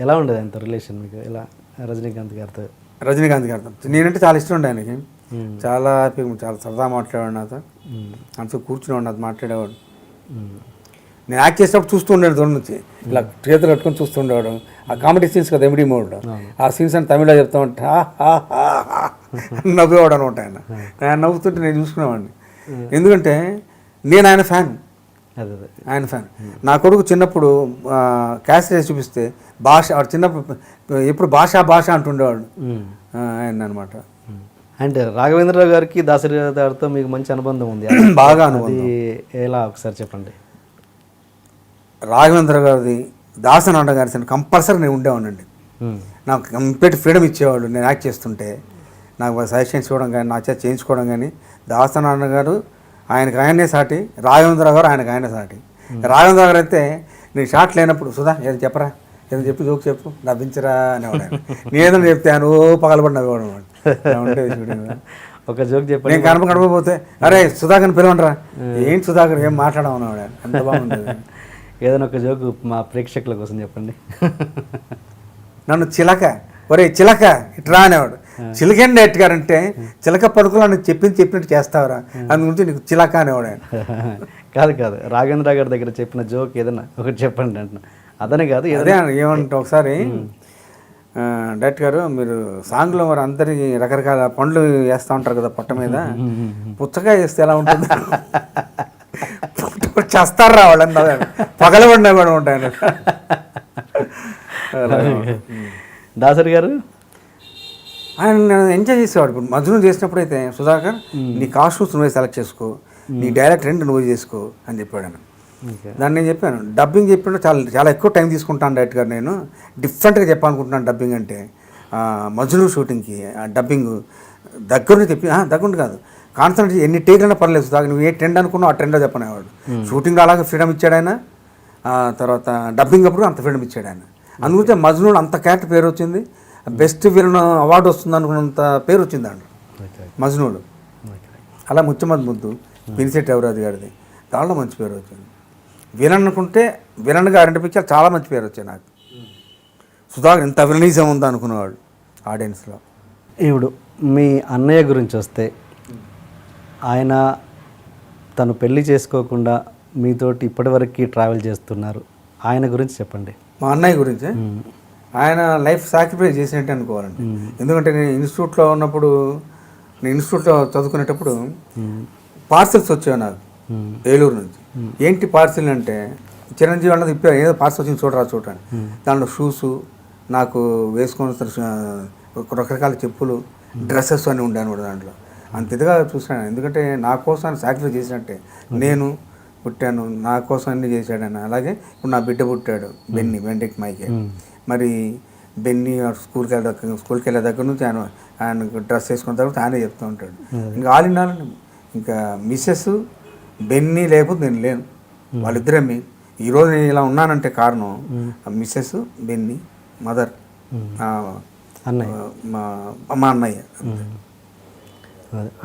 ఎలా ఉండేది ఆయనతో రిలేషన్ మీకు? ఎలా రజనీకాంత్ గారితో? రజనీకాంత్ గారితో నేనంటే చాలా ఇష్టం ఉండే ఆయనకి. చాలా చాలా సరదా మాట్లాడేవాడు నాతో. అంతా కూర్చునేవాడు నాతో మాట్లాడేవాడు. నేను యాక్ట్ చేసేటప్పుడు చూస్తూ ఉండేది దూరం నుంచి, ఇలా చేతులు కట్టుకొని చూస్తూ ఉండేవాడు. ఆ కామెడీ సీన్స్ కదా ఎమిడి మోడ్, ఆ సీన్స్ అని తమిళలో చెప్తా ఉంటే నవ్వేవాడు అనమాట ఆయన. ఆయన నవ్వుతుంటే నేను చూసుకునేవాడిని. ఎందుకంటే నేను ఆయన ఫ్యాన్. ఆయన ఫ్యాన్. నా కొడుకు చిన్నప్పుడు క్యాసెట్ వేసి చూపిస్తే భాష, చిన్నప్పుడు ఎప్పుడు భాష అంటుండేవాడు ఆయన అనమాట. అంటే రాఘవేంద్రరావు గారికి దాసరి గారితో మీకు మంచి అనుబంధం ఉంది? బాగా అనుబంధం. ఎలా ఒకసారి చెప్పండి. రాఘవేంద్ర గారిది, దాసనారాయణ గారి కంపల్సరీ నేను ఉండేవాడినండి. నాకు కంప్లీట్ ఫ్రీడమ్ ఇచ్చేవాడు. నేను యాక్ట్ చేస్తుంటే నాకు సజెషన్స్ ఇవ్వడం కానీ, నా చేత చేయించుకోవడం కానీ. దాసనారాయణ గారు ఆయనకు ఆయనే సాటి, రాఘవేంద్ర గారు ఆయనకు ఆయనే సాటి. రాఘవేంద్ర గారు అయితే నేను షాట్ లేనప్పుడు, సుధా ఏదో చెప్పరా, ఏదో చెప్పి జోక్ చెప్పు, నవ్వించరా అనేవాడు ఆయన. నేనేదో చెప్తే ఆయన పగలబడి నవ్వేవాడు అనమాట. ఉండేది ఒక జోక్ చెప్పండి. నేను కనపకపోతే, అరే సుధాకర్ని పిలవండిరా, ఏంటి సుధాకర్ ఏం మాట్లాడమన్నాడు ఆయన. అంత బాగుండేది. ఏదైనా ఒక జోక్ మా ప్రేక్షకుల కోసం చెప్పండి. నన్ను చిలక, ఒరే చిలక ఇట్రా అనేవాడు. చిలకండి ఎట్టుగారంటే చిలక పడుకులు అని చెప్పినట్టు చేస్తావురా, అందు గురించి నీకు చిలక అనేవాడు ఆయన. కాదు రాఘవేంద్ర గారి దగ్గర చెప్పిన జోక్ ఏదన్నా ఒకటి చెప్పండి అంటున్నా. అదనే కాదు, అదే ఏమంటే ఒకసారి డైరెక్టర్ గారు, మీరు సాంగ్లో మరి అందరికి రకరకాల పండ్లు వేస్తూ ఉంటారు కదా పొట్ట మీద, పుచ్చకాయ వేస్తే ఎలా ఉంటుంది చేస్తారా వాళ్ళంతా పగలబడినా కూడా ఉంటాయని. దాసరి గారు ఆయన ఎంజాయ్ చేసేవాడు. ఇప్పుడు మధ్యలో చేసినప్పుడు అయితే, సుధాకర్ నీ కాస్ట్యూమ్స్ నువ్వే సెలెక్ట్ చేసుకో, నీ డైరెక్ట్ రెండు నువ్వు చేసుకో అని చెప్పాడు ఆయన. దాన్ని నేను చెప్పాను, డబ్బింగ్ చెప్పిన చాలా ఎక్కువ టైం తీసుకుంటాను డైరెక్ట్ గారు, నేను డిఫరెంట్గా చెప్పాలనుకుంటున్నాను డబ్బింగ్ అంటే. మజ్ను షూటింగ్కి డబ్బింగ్ దగ్గరుండి చెప్పి, దగ్గరుండి కాదు, కాన్సన్ట్రేట్ ఎన్ని టేక్లైనా పర్లేదు సుధాకర్, నువ్వు ఏ ట్రెండ్ అనుకున్నావు ఆ ట్రెండ్లో చెప్పనేవాడు. షూటింగ్లో అలాగే ఫ్రీడమ్ ఇచ్చాడు ఆయన, తర్వాత డబ్బింగ్ అప్పుడు అంత ఫ్రీడమ్ ఇచ్చాడు ఆయన. అందుగురించి మజ్ను అంత క్యారెక్టర్ పేరు వచ్చింది, బెస్ట్ విలన్ అవార్డు వస్తుంది అనుకున్నంత పేరు వచ్చింది అండి మజ్నుడు. అలా ముచ్చమద్ ముద్దు పినిశెట్టి ఎవరాజు గారిది, దాంట్లో మంచి పేరు వచ్చింది. విలన్ అనుకుంటే విలన్గా ఐడెంటిఫై చాలా మంచి పేరు వచ్చాయి నాకు. సుధాకర్ ఇంత విలనిజం ఉందా అనుకునేవాడు ఆడియన్స్లో. ఇప్పుడు మీ అన్నయ్య గురించి వస్తే, ఆయన తను పెళ్లి చేసుకోకుండా మీతోటి ఇప్పటివరకు ట్రావెల్ చేస్తున్నారు, ఆయన గురించి చెప్పండి. మా అన్నయ్య గురించి, ఆయన లైఫ్ సాక్రిఫైస్ చేసినట్టు అనుకోవాలండి. ఎందుకంటే నేను ఇన్స్టిట్యూట్లో ఉన్నప్పుడు, నేను ఇన్స్టిట్యూట్లో చదువుకునేటప్పుడు పార్సల్స్ వచ్చాయి నాకు ఏలూరు నుంచి. ఏంటి పార్సిల్ అంటే, చిరంజీవి అన్నది ఇప్పుడు ఏదో పార్సల్ వచ్చింది చూడండి. దాంట్లో షూసు, నాకు వేసుకొని రకరకాల చెప్పులు, డ్రెస్సెస్ అని ఉండే అనమాట దాంట్లో. అంత ఇదిగా చూసాను. ఎందుకంటే నా కోసం ఆయన సాక్రిఫైస్ చేసినట్టే. నేను పుట్టాను, నా కోసం అన్నీ చేశాడు ఆయన. అలాగే ఇప్పుడు నా బిడ్డ పుట్టాడు బెండెక్ మైకే. మరి బెన్నీ స్కూల్కి వెళ్ళే దగ్గర నుంచి ఆయన డ్రెస్ వేసుకున్న తర్వాత ఆయనే చెప్తూ ఉంటాడు. ఇంకా ఆల్ ఇన్ ఆల్, ఇంకా మిస్సెస్ బెన్నీ లేకపోతే నేను లేను, వాళ్ళిద్దరే మెయిన్. ఈరోజు నేను ఇలా ఉన్నానంటే కారణం మిస్సెస్, బెన్నీ, మదర్, మా అన్నయ్య.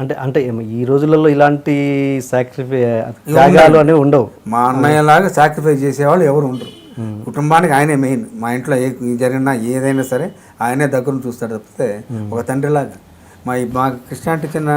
అంటే ఈ రోజులలో ఇలాంటి త్యాగాలు అనేవి ఉండవు. మా అన్నయ్య లాగా సాక్రిఫైస్ చేసేవాళ్ళు ఎవరు ఉండరు. కుటుంబానికి ఆయనే మెయిన్. మా ఇంట్లో జరిగినా ఏదైనా సరే ఆయనే దగ్గర చూస్తాడు తప్పితే, ఒక తండ్రిలాగా. మా క్రిస్టియానిటీ చిన్న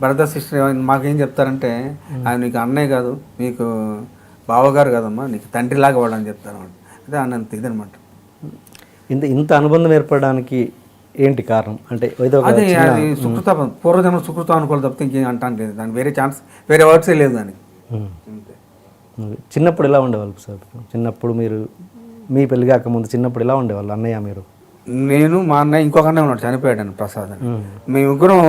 బ్రదర్ సిస్టర్ మాకేం చెప్తారంటే, ఆయన నీకు అన్నయ్య కాదు, నీకు బావగారు కాదమ్మా, నీకు తండ్రిలాగా వాడు అని చెప్తారు. అదే అన్నంత ఇదనమాట. ఇంత అనుబంధం ఏర్పడడానికి ఏంటి కారణం? అంటే అది సుకృతం, పూర్వజన్మ సుకృతం అనుకోవాలి తప్పితే ఇంకేం అంటాను లేదు. దానికి వేరే ఛాన్స్, వేరే వర్డ్సే లేదు దానికి. చిన్నప్పుడు ఎలా ఉండేవాళ్ళు సార్? చిన్నప్పుడు మీరు, మీ పెళ్లి కాకముందు చిన్నప్పుడు ఎలా ఉండేవాళ్ళు అన్నయ్య మీరు? నేను, మా అన్నయ్య, ఇంకొక అన్నయ్య ఉన్నాడు, చనిపోయాడు అని ప్రసాద్ అని. మేము ముగ్గురం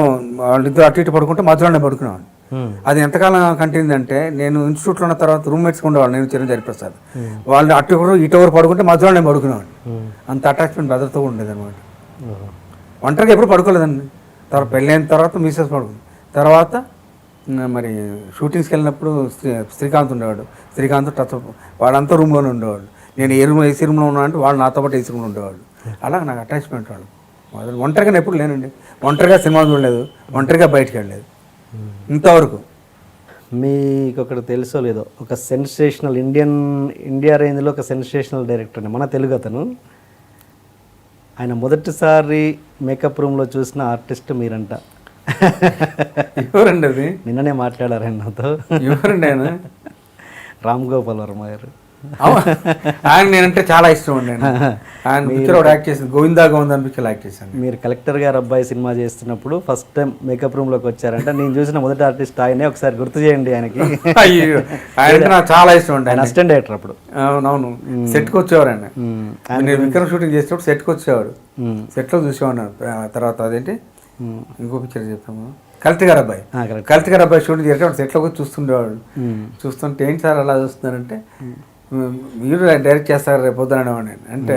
వాళ్ళిద్దరు అటు ఇటు పడుకుంటే మధ్యలోనే పడుకునేవాడు. అది ఎంతకాలం కంటిన్యూ అంటే, నేను ఇన్స్టిట్యూట్లో ఉన్న తర్వాత రూమ్మేట్స్గా ఉండేవాళ్ళు, నేను చిరంజీవి ప్రసాద్. వాళ్ళు అటు ఇటు పడుకుంటే మధ్యలోనే పడుకునేవాడు. అంత అటాచ్మెంట్ బ్రదర్తో ఉండేది అనమాట. ఒంటరిగా ఎప్పుడు పడుకోలేదండి. తర్వాత పెళ్ళైన తర్వాత మిస్సెస్ పడుకుంది. తర్వాత మరి షూటింగ్స్కి వెళ్ళినప్పుడు శ్రీకాంత్ ఉండేవాడు. శ్రీకాంత్ టచ్ వాళ్ళంతా రూమ్లోనే ఉండేవాడు. నేను ఏసీ రూమ్లో ఉన్నా అంటే వాళ్ళు నాతో పాటు ఏసీ రూమ్లో ఉండేవాడు. అలా నాకు అటాచ్మెంట్ వాడు. ఒంటరిగా ఎప్పుడు లేనండి. ఒంటరిగా సినిమా చూడలేదు, ఒంటరిగా బయటకు వెళ్ళలేదు ఇంతవరకు. మీకు ఒకటి తెలుసో లేదో, ఒక సెన్సేషనల్ ఇండియా రేంజ్లో ఒక సెన్సేషనల్ డైరెక్టర్ మన తెలుగు అతను. ఆయన మొదటిసారి మేకప్ రూమ్లో చూసిన ఆర్టిస్ట్ మీరంట. ఎవరండి అది? నిన్ననే మాట్లాడారు ఆయన నాతో. ఎవరండి ఆయన? రామ్ గోపాల్ వర్మ గారు. ఆయన నేనంటే చాలా ఇష్టం అండి. ఆయన పిక్చర్ ఒకటి యాక్ట్ చేసింది, గోవిందా గోవిందా పిక్చర్ యాక్ట్ చేశాను. మీరు కలెక్టర్ గారు అబ్బాయి సినిమా చేస్తున్నప్పుడు ఫస్ట్ టైం మేకప్ రూమ్లోకి వచ్చారంట. నేను చూసిన మొదటి ఆర్టిస్ట్ ఆయనే. ఒకసారి గుర్తు చేయండి ఆయనకి. అయ్యో, ఆయన నాకు చాలా ఇష్టం అండి. ఆయన అసిస్టెంట్ డైరెక్టర్ అప్పుడు. అవునవును, సెట్కి వచ్చేవారు ఆయన. నేను విక్రమ్ షూటింగ్ చేసేటప్పుడు సెట్కి వచ్చేవాడు. సెట్లో చూసేవాడు. తర్వాత అదేంటి ఇంకో పిక్చర్ చెప్పాము, కల్తీ గారు అబ్బాయి. కల్తీ గారు అబ్బాయి షూటింగ్ చేసేటప్పుడు సెట్లో వచ్చి చూస్తుండేవాడు. చూస్తుంటే ఏంటి సార్ అలా చూస్తున్నారంటే, మీరు డైరెక్ట్ చేస్తారు రేపు పొద్దున అనేవాడు. అంటే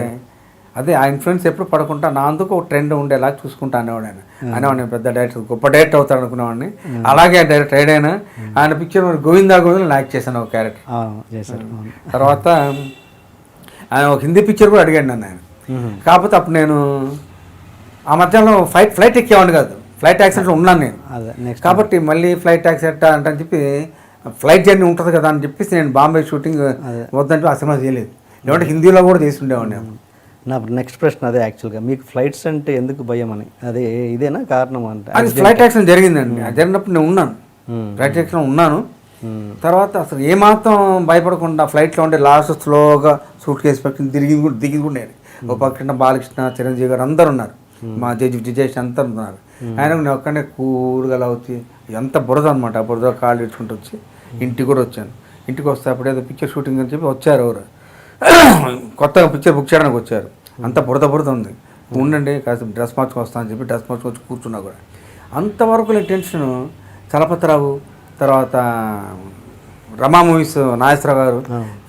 అదే ఆ ఇన్ఫ్లుయెన్స్ ఎప్పుడు పడకుండా నా అందుకు ఒక ట్రెండ్ ఉండేలా చూసుకుంటా అనేవాడు ఆయన. అనేవాడు పెద్ద డైరెక్టర్, గొప్ప డైరెక్టర్ అవుతాడు అనుకునేవాడిని. అలాగే డైరెక్టర్ అయినా ఆయన పిక్చర్ గోవిందా గోవిందా యాక్ట్ చేశాను ఒక క్యారెక్టర్. తర్వాత ఆయన ఒక హిందీ పిక్చర్ కూడా అడిగాడు నన్ను ఆయన. కాకపోతే అప్పుడు నేను ఆ మధ్యలో ఫ్లైట్ ఎక్కేవాడిని కాదు, ఫ్లైట్ యాక్సిడెంట్లో ఉన్నాను నేను. కాబట్టి మళ్ళీ ఫ్లైట్ యాక్సిడెంట్ అంటే చెప్పి ఫ్లైట్ జర్నీ ఉంటుంది కదా అని చెప్పేసి నేను బాంబే షూటింగ్ వద్దంటే ఆ సినిమా చేయలేదు. లేదంటే హిందీలో కూడా చేసి ఉండేవాడిని. నా నెక్స్ట్ ప్రశ్న అదే యాక్చువల్గా, మీకు ఫ్లైట్స్ అంటే ఎందుకు భయం అని, అదే ఇదేనా కారణం? అంటే అది ఫ్లైట్ యాక్సిడెంట్ జరిగిందండి. అది జరిగినప్పుడు నేను ఉన్నాను, ఫ్లైట్ యాక్సిడెంట్ ఉన్నాను. తర్వాత అసలు ఏమాత్రం భయపడకుండా ఫ్లైట్లో ఉండే లాస్ట్ స్లోగా సూట్ కేసు పక్కన దిగింది కూడా నేను. ఒక పక్కన బాలకృష్ణ, చిరంజీవి గారు అందరు ఉన్నారు, మా విజయేష్ అంతా ఉన్నారు. ఆయన నేను ఒక్కనే కూల్గా అలా వచ్చి ఎంత బురద అనమాట, ఆ బురద కాళ్ళు ఇచ్చుకుంటూ వచ్చి ఇంటికి కూడా వచ్చాను. ఇంటికి వస్తే అప్పుడు ఏదో పిక్చర్ షూటింగ్ అని చెప్పి వచ్చారు ఎవరు, కొత్తగా పిక్చర్ బుక్ చేయడానికి వచ్చారు. అంత బురద ఉంది, ఉండండి కాస్త డ్రెస్ మార్చుకు వస్తా అని చెప్పి డ్రెస్ మార్చుకు వచ్చి కూర్చున్నా కూడా. అంతవరకు నేను టెన్షన్. చలపతిరావు, తర్వాత రమా మూవీస్ నాగేశ్వరరావు గారు,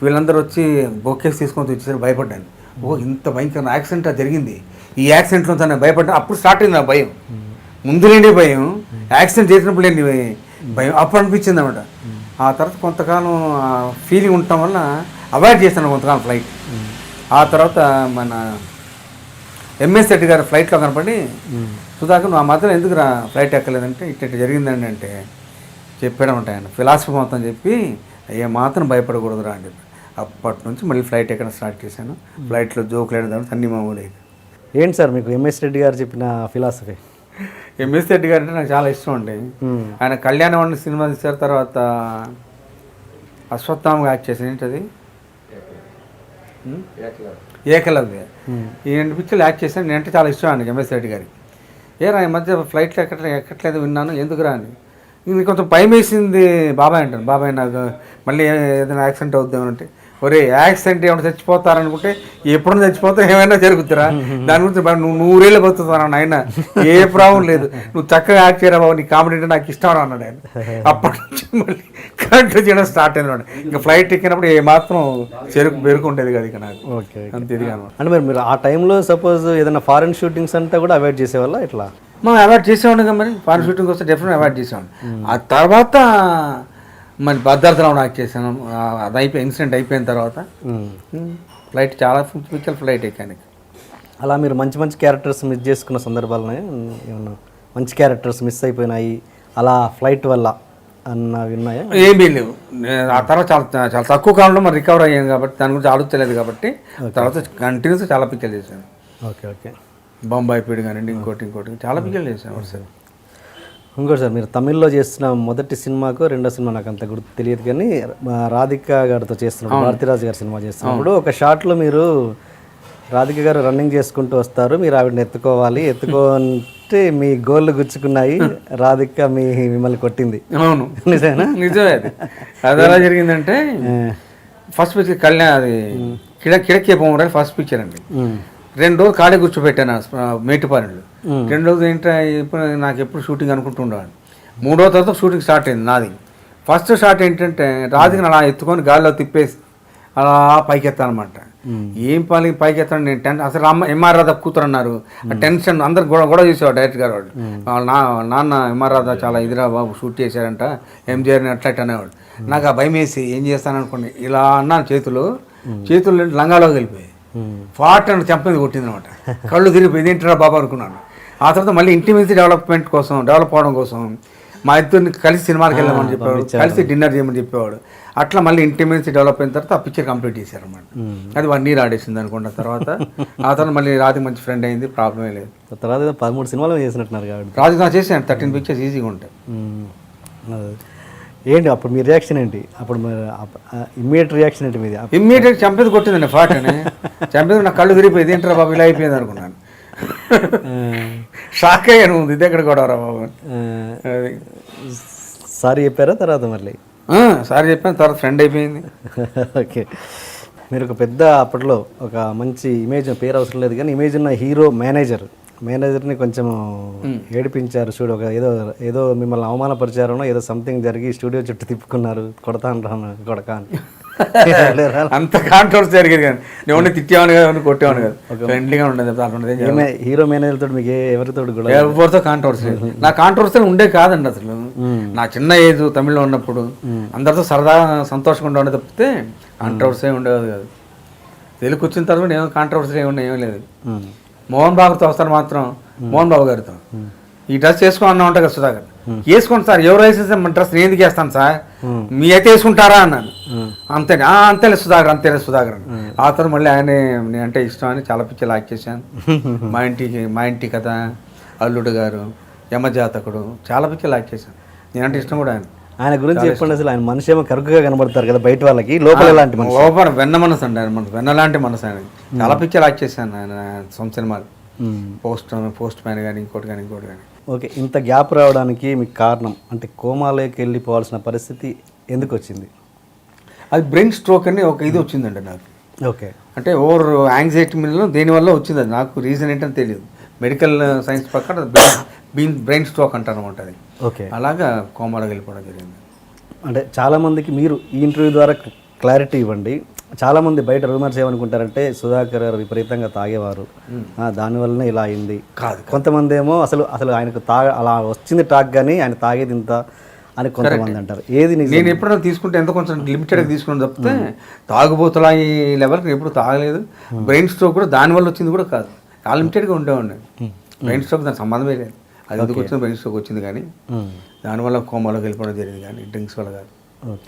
వీళ్ళందరూ వచ్చి బొకేస్ తీసుకొని వచ్చేసరికి భయపడ్డాను. ఓ ఇంత భయంకరమైన యాక్సిడెంట్ జరిగింది, ఈ యాక్సిడెంట్లో తను భయపడ్డా. అప్పుడు స్టార్ట్ అయింది నా భయం. ముందు లేని భయం, యాక్సిడెంట్ చేసినప్పుడు లేని భయం అప్పుడు అనిపించింది అనమాట. ఆ తర్వాత కొంతకాలం ఫీలింగ్ ఉండటం వల్ల అవాయిడ్ చేస్తాను కొంతకాలం ఫ్లైట్. ఆ తర్వాత మన ఎంఎస్ రెడ్డి గారు ఫ్లైట్లో కనపడి, సుధాకర్ నువ్వు ఆ మధ్యలో ఎందుకు ఫ్లైట్ ఎక్కలేదంటే ఇట్లా జరిగిందండి అంటే చెప్పాడు అంట ఆయన. ఫిలాసఫీ మొత్తం చెప్పి ఏ మాత్రం భయపడకూడదురా అని చెప్పి అప్పటి నుంచి మళ్ళీ ఫ్లైట్ ఎక్కడ స్టార్ట్ చేశాను. ఫ్లైట్లో జోకులు వేయడం అన్ని మామూలు. ఏంటి సార్ మీకు ఎంఎస్ రెడ్డి గారు చెప్పిన ఫిలాసఫీ? ఎంఎస్ రెడ్డి గారు అంటే నాకు చాలా ఇష్టం అండి. ఆయన కళ్యాణవాణి సినిమా తీశారు, తర్వాత అశ్వత్థామగా యాక్ట్ చేశాను. ఏంటది ఏకలవ్య, ఈ 2 పిక్చర్లు యాక్ట్ చేశాను. నేనంటే చాలా ఇష్టం అండి ఎంఎస్ రెడ్డి గారికి. ఏరా ఈ మధ్య ఫ్లైట్లో ఎక్కట్లేదు విన్నాను, ఎందుకురా అని. ఇది కొంచెం భయం వేసింది బాబాయ్ అంటాను. బాబాయ్ నాకు మళ్ళీ ఏదైనా యాక్సిడెంట్ అవుద్దామంటే, ఒరే యాక్సిడెంట్ ఏమైనా చచ్చిపోతారనుకుంటే ఎప్పుడైనా చచ్చిపోతా ఏమైనా జరుగుతురా, దాని గురించి నువ్వు 100 ఏళ్ళు బతుకుతాను ఆయన, ఏ ప్రాబ్లం లేదు, నువ్వు చక్కగా యాక్ట్ చేయరా బాబు, నీ కామెడీ అంటే నాకు ఇష్టం అన్నాడు ఆయన. అప్పటి నుంచి మళ్ళీ కంట్రోల్ చేయడం స్టార్ట్ అయినాడు. ఇంకా ఫ్లైట్ ఎక్కినప్పుడు ఏ మాత్రం బెరుకు ఉండేది కదా ఇక నాకు. ఓకే, అంత ఇది కాదు. అంటే మీరు ఆ టైంలో సపోజ్ ఏదైనా ఫారెన్ షూటింగ్స్ అంతా కూడా అవాయిడ్ చేసేవాళ్ళ ఇట్లా? మనం అవాయిడ్ చేసేవాడు కదా, మరి ఫారెన్ షూటింగ్ వస్తే డెఫినెట్ అవాయిడ్ చేసేవాడు. ఆ తర్వాత మరి భద్రాచలం యాక్ట్ చేశాను. అది ఇన్సిడెంట్ అయిపోయిన తర్వాత ఫ్లైట్ చాలా పిక్చర్ ఫ్లైట్ ఎక్కాను. అలా మీరు మంచి మంచి క్యారెక్టర్స్ మిస్ చేసుకున్న సందర్భాలు ఏమన్నా? మంచి క్యారెక్టర్స్ మిస్ అయిపోయినాయి అలా ఫ్లైట్ వల్ల అన్నవి ఉన్నాయా? ఏమీ లేవు. ఆ తర్వాత చాలా చాలా తక్కువ కాలంలో మరి రికవర్ అయ్యాను కాబట్టి దాని గురించి ఆలోచించలేదు కాబట్టి తర్వాత కంటిన్యూస్గా చాలా పిక్చర్లు చేశాను. Okay okay. బొంబాయి పీడి కానివ్వండి, ఇంకోటి చాలా పిక్చర్లు చేశాను సార్. ఇంకోటి సార్, మీరు తమిళ్లో చేస్తున్న మొదటి సినిమాకు రెండో సినిమా నాకు అంత గుర్తు తెలియదు కానీ రాధిక గారితో చేస్తున్నప్పుడు, భారతీరాజు గారి సినిమా చేస్తున్నప్పుడు ఒక షాట్లో మీరు రాధిక గారు రన్నింగ్ చేసుకుంటూ వస్తారు, మీరు ఆవిడని ఎత్తుకోవాలి, ఎత్తుకుంటే మీ గోళ్ళు గుచ్చుకున్నాయి, రాధిక మిమ్మల్ని కొట్టింది. అవును, నిజమేనా? నిజమే. అది ఎలా జరిగిందంటే ఫస్ట్ పిక్చర్ కళ్యాణ్, అది కిడకే పోవడం ఫస్ట్ పిక్చర్ అండి. 2 రోజులు ఖాళీ కూర్చోబెట్టాను మేటిపాలెంలో. 2 రోజులు ఏంటో ఇప్పుడు నాకు ఎప్పుడు షూటింగ్ అనుకుంటుండేవాడు. 3వ తర్వాత షూటింగ్ స్టార్ట్ అయింది నాది. ఫస్ట్ షాట్ ఏంటంటే రాధికని అలా ఎత్తుకొని గాలిలో తిప్పేసి అలా పైకెత్తానమాట. ఏం పైకి ఎత్తాను నేను అసలు ఎంఆర్ రాధా కూతురు అన్నారు. ఆ టెన్షన్ అందరు గొడవ చేసేవాడు డైరెక్టర్ గారు. వాళ్ళు నాన్న ఎంఆర్ రాధా చాలా ఇదిరా బాబు షూట్ చేశారంట, ఎంజిఆర్ని అట్లా అనేవాడు. నాకు ఆ భయం వేసి ఏం చేస్తాను అనుకోండి, ఇలా అన్నాను, చేతులు లంగాలోకి వెళ్ళిపోయాయి. ఫాట్ అని చెంపది కొట్టింది అనమాట. కళ్ళు తిరిగిపోయి ఇదేంటిరా బాబా అనుకున్నాను. ఆ తర్వాత మళ్ళీ ఇంటిమేసి డెవలప్ అవడం కోసం మా ఇద్దరిని కలిసి సినిమాకి వెళ్ళమని చెప్పేవాడు, కలిసి డిన్నర్ చేయమని చెప్పేవాడు. అట్లా మళ్ళీ ఇంటిమేసి డెవలప్ అయిన తర్వాత ఆ పిక్చర్ కంప్లీట్ చేశారు అన్నమాట. అది 1 year ఆడేసింది అనుకుంటా. తర్వాత ఆ తర్వాత మళ్ళీ రాధిక మంచి ఫ్రెండ్ అయింది, ప్రాబ్లమే లేదు. తర్వాత ఏదో 13 సినిమాలు చేసినట్టున్నారు కాబట్టి. రాధిక చేశాను 13 pictures ఈజీగా ఉంటాయి. ఏంటి అప్పుడు మీ రియాక్షన్ ఏంటి? అప్పుడు ఇమ్మీడియట్ రియాక్షన్ ఏంటి మీది? ఇమ్మీడియట్ చంపేది కొట్టిందండి ఫాట్ అని. చంపేది నాకు కళ్ళు తిరిగిపోయింది, ఏంటరా బాబు ఇలా అయిపోయింది అనుకున్నాను. షాక్ అయ్యాను, ముందు ఇది ఎక్కడ కూడా రా బాబు. సారీ చెప్పారా తర్వాత మళ్ళీ? సారీ చెప్పాను, తర్వాత ఫ్రెండ్ అయిపోయింది. ఓకే, మీరు ఒక పెద్ద అప్పట్లో ఒక మంచి ఇమేజ్, పేరు అవసరం లేదు కానీ ఇమేజ్ ఉన్న హీరో మేనేజర్ని కొంచెం ఏడిపించారు చూడు. ఒక ఏదో మిమ్మల్ని అవమానపరిచారనో ఏదో సంథింగ్ జరిగి స్టూడియో చుట్టూ తిప్పుకున్నారు, కొడక అని. అంత కాంట్రవర్సీ జరిగేది కానీ నేను తిట్టేవాను కదా, కొట్టేవాను కదా, ఫ్రెండ్లీగా ఉండేది. హీరో మేనేజర్ తోటి మీకు ఎవరితో ఎవరితో కాంట్రవర్సీ? నా కాంట్రవర్సీ ఉండే కాదండి అసలు. నా చిన్న ఏజ్ తమిళ్లో ఉన్నప్పుడు అందరితో సరదాగా సంతోషంగా ఉండే తప్పితే కాంట్రవర్సీ ఉండేది కాదు. తెలుగు వచ్చిన తర్వాత ఏమో కాంట్రవర్సీ ఏం లేదు. మోహన్ బాబుతో వస్తాను మాత్రం, మోహన్ బాబు గారితో ఈ డ్రెస్ వేసుకో అన్నా ఉంటా కదా సుధాకర్, వేసుకోండి సార్, ఎవరు వేసేస్తే మన డ్రెస్ నేను ఎందుకు వేస్తాను సార్, మీ అయితే వేసుకుంటారా అన్నాను. అంతేలే సుధాకర్ అని. ఆ తర్వాత మళ్ళీ ఆయన నేనంటే ఇష్టం అని చాలా పిక్చర్లు యాక్ట్ చేశాను. మా ఇంటి కథ, అల్లుడు గారు, యమజాతకుడు, చాలా పిక్చర్లు యాక్ట్ చేశాను. నేనంటే ఇష్టం కూడా ఆయన గురించి చెప్పండి. అసలు ఆయన మనిషి ఏమో కరుకుగా కనబడతారు కదా బయట వాళ్ళకి, లోపల ఎలాంటి మనసు? లోపల వెన్న మనసు అండి, ఆయన మనసు వెన్నలాంటి మనసు. ఆయన చాలా పిక్చర్లు యాక్ట్ చేశాను ఆయన సొంత సినిమాలు, పోస్ట్ మ్యాన్ కానీ ఇంకోటి కానీ. ఓకే, ఇంత గ్యాప్ రావడానికి మీకు కారణం అంటే కోమాలోకి వెళ్ళిపోవాల్సిన పరిస్థితి ఎందుకు వచ్చింది? అది బ్రెయిన్ స్ట్రోక్ అని ఒక ఇది వచ్చిందండి నాకు. ఓకే, అంటే ఓవర్ యాంగ్జైటీ మీద దేనివల్ల వచ్చింది, అది నాకు రీజన్ ఏంటని తెలియదు. మెడికల్ సైన్స్ ప్రకారం బ్రెయిన్ స్ట్రోక్ అంటారు అనమాట అది. ఓకే, అలాగా కోమాలోకి వెళ్ళిపోవడం జరిగింది. అంటే చాలామందికి మీరు ఈ ఇంటర్వ్యూ ద్వారా క్లారిటీ ఇవ్వండి. చాలామంది బయట రూమర్స్ ఏమనుకుంటారంటే సుధాకర్ గారు విపరీతంగా తాగేవారు, దానివల్లనే ఇలా అయింది. కాదు, కొంతమంది ఏమో అసలు ఆయనకు అలా వచ్చింది టాక్ కానీ ఆయన తాగేది ఇంత అని కొంతమంది అంటారు. ఏది నేను ఎప్పుడైనా తీసుకుంటే ఎంత కొంచెం లిమిటెడ్గా తీసుకుని తప్పితే తాగుబోతులా ఈ లెవెల్కి ఎప్పుడు తాగలేదు. బ్రెయిన్ స్ట్రోక్ కూడా దానివల్ల వచ్చింది కూడా కాదు, చాలా లిమిటెడ్గా ఉండేవాడిని. బ్రెయిన్ స్ట్రోక్ దానికి సంబంధమే లేదు. అది ఎందుకు వచ్చింది, బ్రెయిన్ స్ట్రోక్ వచ్చింది కానీ దానివల్ల కోమాలోకి వెళ్ళిపోవడం జరిగింది కానీ డ్రింక్స్ వల్ల కాదు.